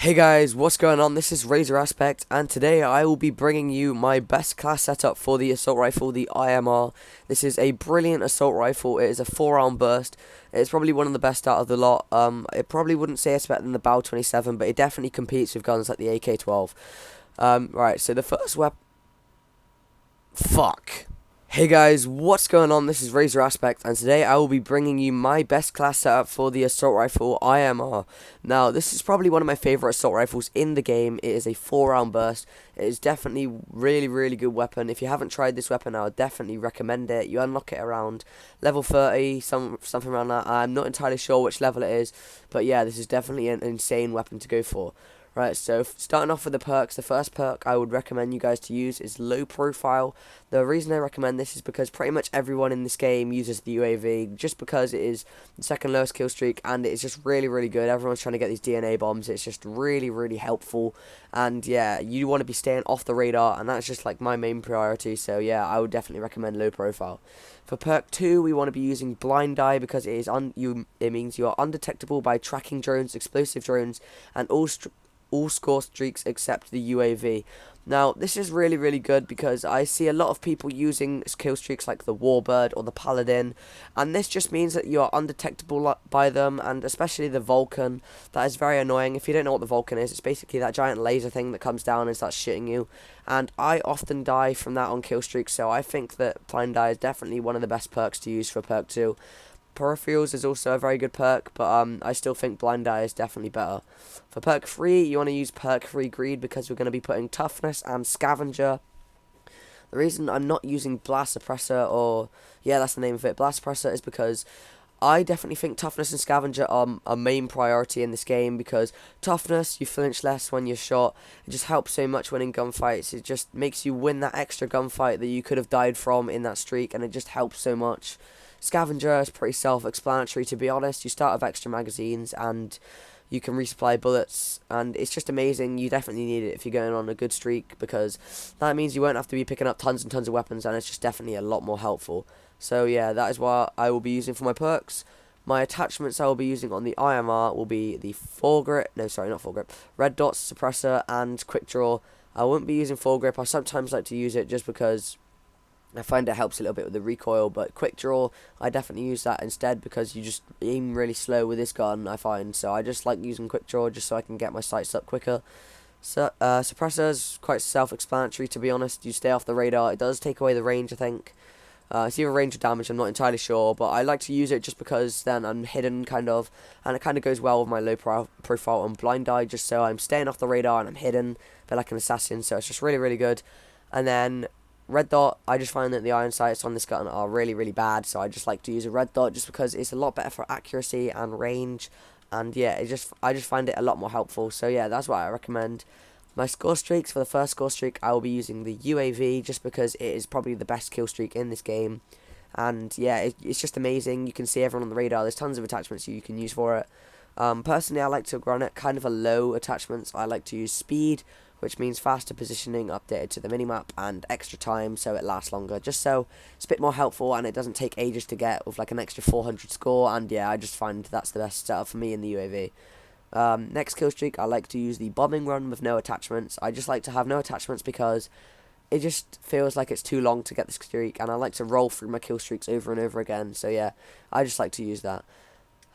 Hey guys, what's going on? This is Razor Aspect, and today I will be bringing you my best class setup for the assault rifle, the IMR. This is a brilliant assault rifle. It is a 4-round burst. It's probably one of the best out of the lot. It probably wouldn't say it's better than the Bal 27, but it definitely competes with guns like the AK-12. Right, so the first weapon... Fuck. Hey guys, what's going on? This is Razor Aspect, and today I will be bringing you my best class setup for the assault rifle IMR. Now, this is probably one of my favorite assault rifles in the game. It is a 4-round burst. It is definitely really good weapon. If you haven't tried this weapon, I would definitely recommend it. You unlock it around level 30, something around that. I'm not entirely sure which level it is, but yeah, this is definitely an insane weapon to go for. Right, so starting off with the perks, the first perk I would recommend you guys to use is low profile. The reason I recommend this is because pretty much everyone in this game uses the UAV, just because it is the second lowest kill streak, and it's just really good. Everyone's trying to get these DNA bombs. It's just really helpful, and yeah, you want to be staying off the radar, and that's just like my main priority. So yeah, I would definitely recommend low profile. For perk 2, we want to be using blind eye, because it means you are undetectable by tracking drones, explosive drones, and all score streaks except the UAV. Now, this is really good, because I see a lot of people using kill streaks like the Warbird or the Paladin, and this just means that you are undetectable by them, and especially the Vulcan. That is very annoying. If you don't know what the Vulcan is, it's basically that giant laser thing that comes down and starts shooting you, and I often die from that on kill streaks, so I think that blind eye is definitely one of the best perks to use for perk 2. Peripherals is also a very good perk, but I still think blind eye is definitely better. For perk 3, you want to use perk 3 greed, because we're going to be putting toughness and scavenger. The reason I'm not using blast suppressor, or yeah, that's the name of it, blast suppressor, is because I definitely think toughness and scavenger are a main priority in this game, because toughness, you flinch less when you're shot. It just helps so much when in gunfights. It just makes you win that extra gunfight that you could have died from in that streak, and it just helps so much. Scavenger is pretty self-explanatory, to be honest. You start with extra magazines and you can resupply bullets, and it's just amazing. You definitely need it if you're going on a good streak, because that means you won't have to be picking up tons and tons of weapons, and it's just definitely a lot more helpful. So yeah, that is what I will be using for my perks. My attachments I will be using on the IMR will be the red dot suppressor and quick draw. I won't be using foregrip. I sometimes like to use it just because I find it helps a little bit with the recoil, but quick draw, I definitely use that instead, because you just aim really slow with this gun, I find. So I just like using quick draw just so I can get my sights up quicker. So, suppressor is quite self-explanatory, to be honest. You stay off the radar. It does take away the range, I think. It's either range or damage, I'm not entirely sure, but I like to use it just because then I'm hidden, kind of, and it kind of goes well with my low profile and blind eye, just so I'm staying off the radar and I'm hidden, feel like an assassin, so it's just really good. And then red dot, I just find that the iron sights on this gun are really bad, so I just like to use a red dot just because it's a lot better for accuracy and range, and yeah, I just find it a lot more helpful. So yeah, that's what I recommend. My score streaks, for the first score streak, I will be using the UAV just because it is probably the best kill streak in this game, and yeah, it's just amazing. You can see everyone on the radar. There's tons of attachments you can use for it. Personally, I like to run it kind of a low attachments. I like to use speed, which means faster positioning updated to the minimap, and extra time so it lasts longer, just so it's a bit more helpful and it doesn't take ages to get, with like an extra 400 score, and yeah, I just find that's the best setup for me in the UAV. Next kill streak, I like to use the bombing run with no attachments. I just like to have no attachments because it just feels like it's too long to get the streak, and I like to roll through my kill streaks over and over again, so yeah, I just like to use that.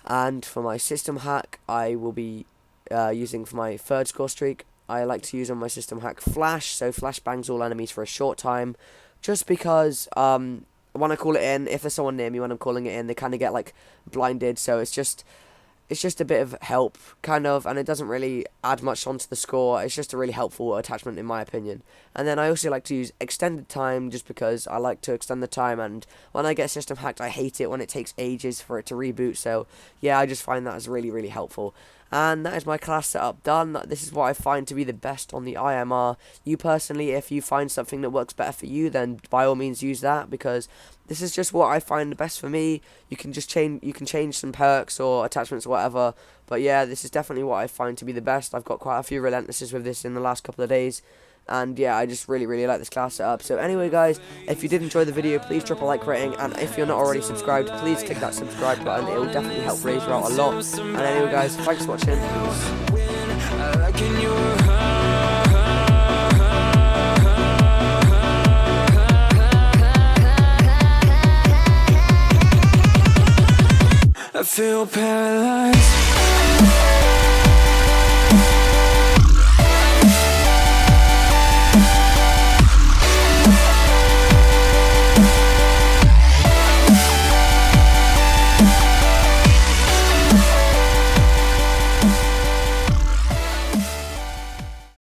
And for my system hack, I will be using for my third score streak, I like to use on my system hack flash, so flash bangs all enemies for a short time, just because when I call it in, if there's someone near me when I'm calling it in, they kind of get like blinded, so it's just a bit of help, kind of, and it doesn't really add much onto the score. It's just a really helpful attachment in my opinion. And then I also like to use extended time, just because I like to extend the time, and when I get system hacked, I hate it when it takes ages for it to reboot, so yeah, I just find that as really helpful. And that is my class setup done. This is what I find to be the best on the IMR. You personally, if you find something that works better for you, then by all means use that, because this is just what I find the best for me. You can just change some perks or attachments or whatever, but yeah, this is definitely what I find to be the best. I've got quite a few relentlesses with this in the last couple of days, and yeah, I just really like this class setup. So anyway guys, if you did enjoy the video, please drop a like rating, and if you're not already subscribed, please click that subscribe button. It will definitely help Razor out a lot. And anyway guys, thanks for watching. Peace. feel paralyzed.